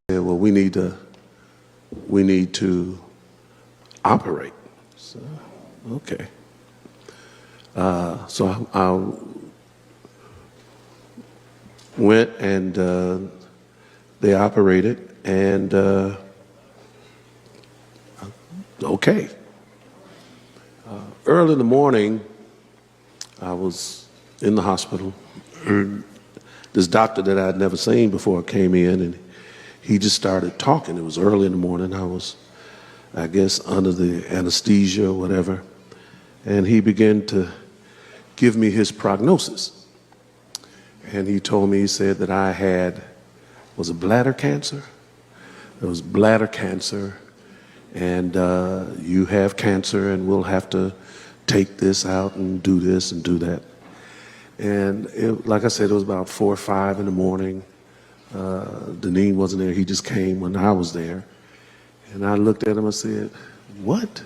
said, well, we need to operate. So, okay. So I went and they operated, and okay. Early in the morning, I was in the hospital. This doctor that I had never seen before came in, and he just started talking. It was early in the morning. I was, I guess, under the anesthesia or whatever. And he began to give me his prognosis. And he told me, he said that I had, was it bladder cancer? It was bladder cancer, and you have cancer, and we'll have to take this out and do this and do that. And it, like I said, it was about 4 or 5 in the morning. Deneen wasn't there. He just came when I was there. And I looked at him, I said, what?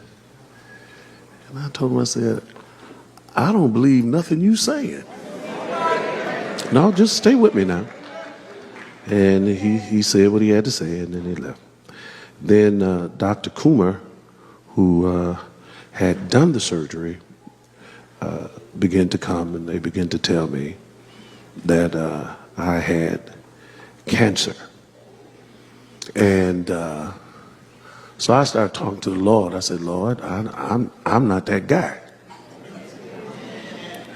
And I told him, I said, I don't believe nothing you saying. No, just stay with me now. And he said what he had to say, and then he left. Then Dr. Coomer, who had done the surgery, began to come, and they began to tell me that I had cancer. And so I started talking to the Lord. I said, Lord, I'm not that guy.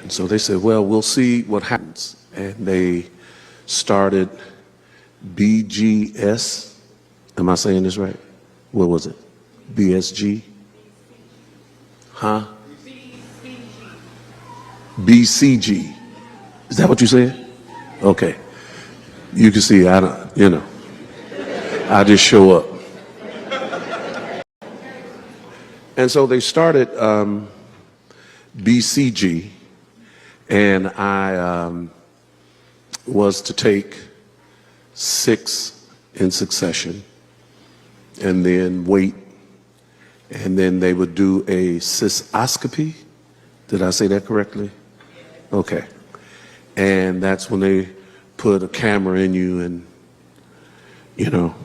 And so they said, well, we'll see what happens. And they started BGS. Am I saying this right? What was it? BSG? Huh? BCG. Is that what you said? Okay. You can see, I don't, you know, I just show up. And so they started BCG, and I was to take 6 in succession and then wait, and then they would do a cystoscopy. Did I say that correctly? Okay. And that's when they put a camera in you, and, you know.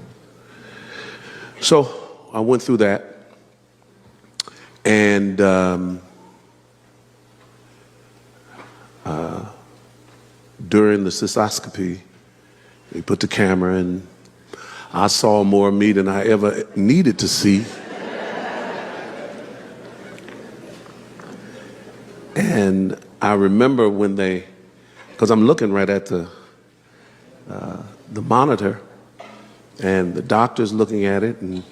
So I went through that, and during the cystoscopy, they put the camera in. I saw more of me than I ever needed to see. And I remember when they, because I'm looking right at the monitor, and the doctor's looking at it, and he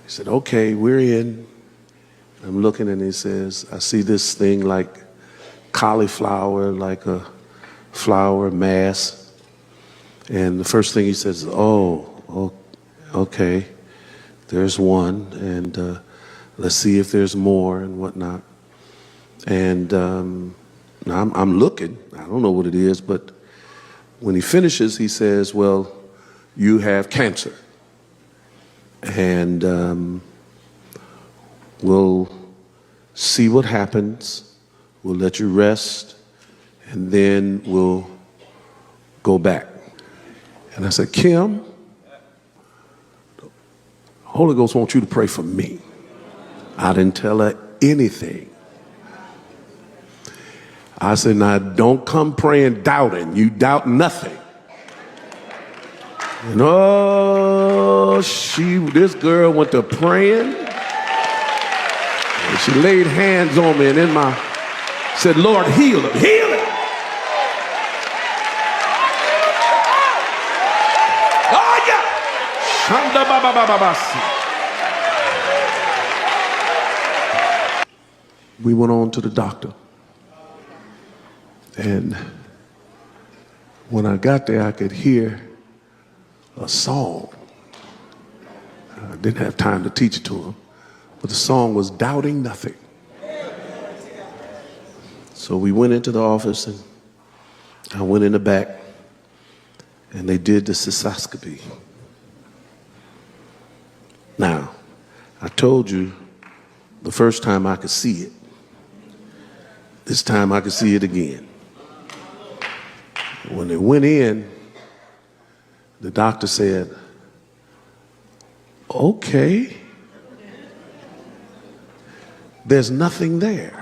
said, okay, we're in. I'm looking, and he says, I see this thing like cauliflower, like a flower mass. And the first thing he says, oh, okay, there's one, and let's see if there's more and whatnot. And I'm looking, I don't know what it is, but when he finishes, he says, well, you have cancer. And we'll see what happens. We'll let you rest, and then we'll go back. And I said, Kim, the Holy Ghost wants you to pray for me. I didn't tell her anything. I said, now don't come praying doubting. You doubt nothing. And this girl went to praying. And she laid hands on me, and in my, said, Lord, heal him, heal him. Oh, yeah. Shanda baba baba basi. We went on to the doctor. And when I got there, I could hear a song. I didn't have time to teach it to him, but the song was Doubting Nothing. So we went into the office, and I went in the back, and they did the cystoscopy. Now, I told you the first time I could see it. This time I could see it again. When they went in, The doctor said, okay, there's nothing there.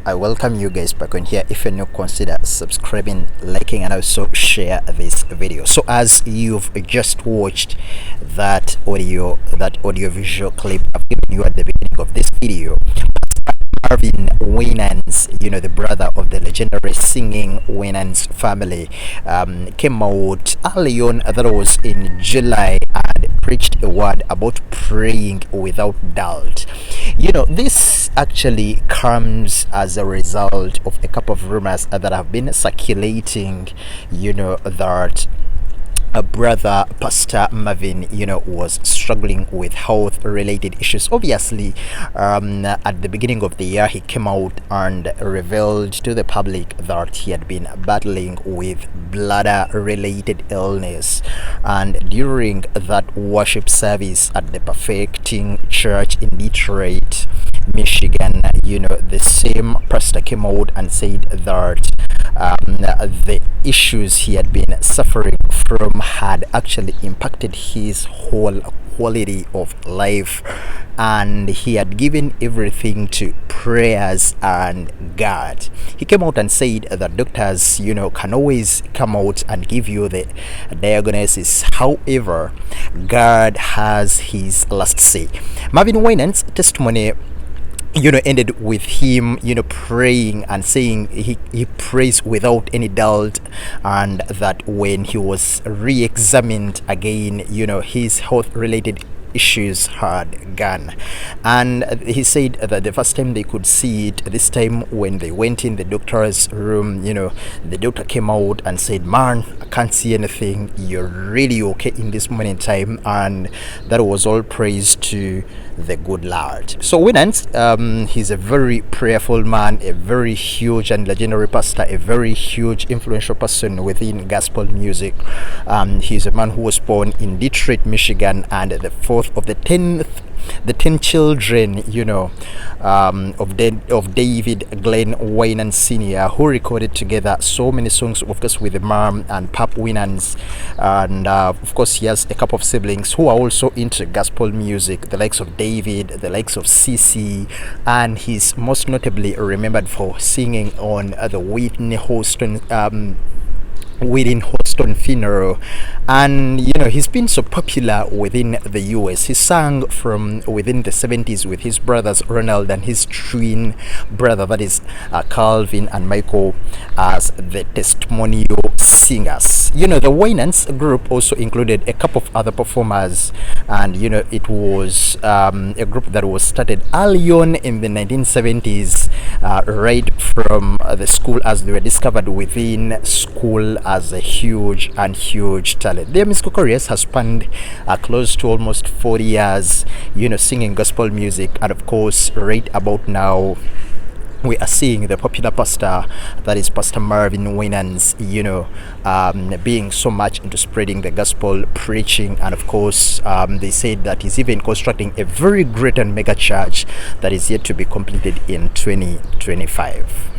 I welcome you guys back on here. If you're new, consider subscribing, liking, and also share this video. So as you've just watched that audio visual clip I've given you at the beginning of this video, Marvin Winans, the brother of the legendary singing Winans family, came out early on, that was in July, and preached a word about praying without doubt. This actually comes as a result of a couple of rumors that have been circulating, that a brother, Pastor Marvin, was struggling with health-related issues. Obviously, at the beginning of the year, he came out and revealed to the public that he had been battling with bladder-related illness. And during that worship service at the Perfecting Church in Detroit, Michigan, the same pastor came out and said that the issues he had been suffering from had actually impacted his whole quality of life, and he had given everything to prayers and God. He came out and said that doctors, can always come out and give you the diagnosis. However, God has his last say. Marvin Winans' testimony ended with him praying and saying he prays without any doubt, and that when he was re-examined again, his health related issues had gone. And he said that the first time they could see it, this time when they went in the doctor's room, the doctor came out and said, "Man, I can't see anything, you're really okay in this moment in time." And that was all praise to the good Lord. So Winans, he's a very prayerful man, a very huge and legendary pastor, a very huge influential person within gospel music. He's a man who was born in Detroit, Michigan, and the fourth of the 10 children, of David Glenn Winans Sr, who recorded together so many songs, of course, with the mom and Pop Winans. And of course, he has a couple of siblings who are also into gospel music, the likes of David, the likes of CeCe, and he's most notably remembered for singing on the Whitney Houston funeral. And he's been so popular within the US. He sang from within the 70s with his brothers Ronald and his twin brother, that is Carvin and Michael, as the testimonial singers. The Winans group also included a couple of other performers, and it was a group that was started early on in the 1970s, right from the school, as they were discovered within school as a huge talent. Their musical careers has spanned close to almost 40 years, singing gospel music. And of course, right about now, we are seeing the popular pastor, that is Pastor Marvin Winans, being so much into spreading the gospel, preaching, and of course, they said that he's even constructing a very great and mega church that is yet to be completed in 2025.